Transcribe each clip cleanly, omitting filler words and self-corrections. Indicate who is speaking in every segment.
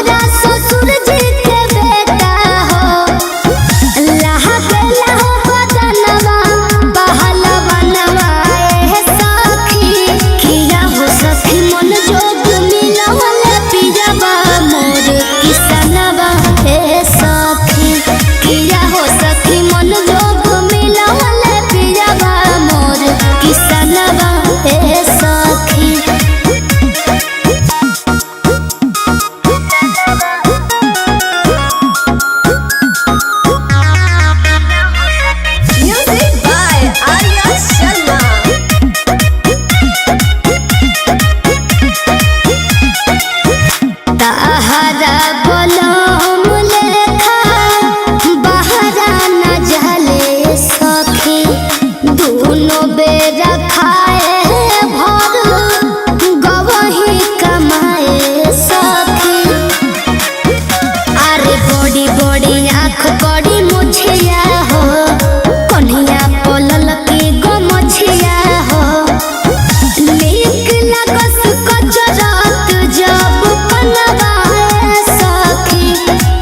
Speaker 1: हमरा ससुर जी के बेटा हो लहा बेला हो बदनवा पहलवनवा ए सखी किया हो सखी मन जोग मिलवल पिजवा मोर किसनवा ए सखी किया हो सखी मन जोग मिलवल पिजवा मोर किसनवा ए सखी।
Speaker 2: Music by Arya Sharma.
Speaker 1: ताहरा बलम लेखा बहरा न जले सखी दोनों बेरा खाए भर गवही कमाए सखी अरे बड़ी बड़ी आँख बड़ी मुछिया हो कन्हिया पलल के गमछिया हो नीक लागस कचरत जब कनवाए सखी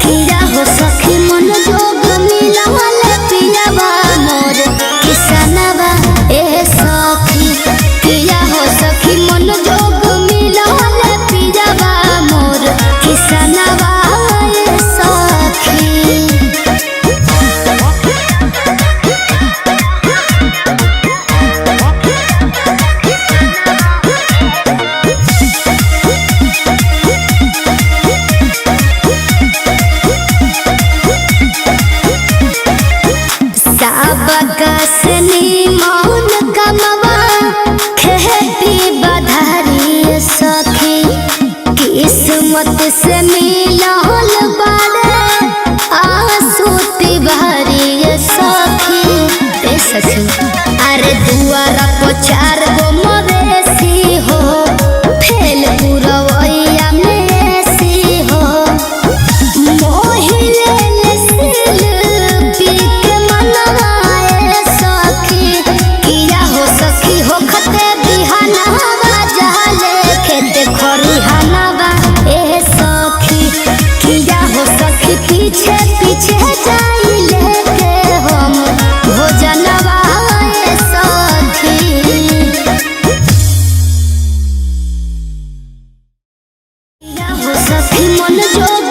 Speaker 1: किया हो सखी मन जोग मिलवल पियवा मोर किसनवा ए सखी किया हो सखी मन जोग मिलवल पियवा मोर किसनवा ए सखी। सबकसनी मौन कमवा खेती बधारी सखी किस्मत से मिलल बारे आसूती भरी सखी ए सखी अरे दुआरा पर 4 गो मवेशी हो फेल पुरवैया में सी हो मोहिले सिल पी के मनवाए सखी किया हो सखी हो खते बिहनवा जहले खेते खरिहनवा ए सखी किया हो सखी पीछे पीछे जाई लेके हम भोजनवा ए सखी किया हो सखी मन जोग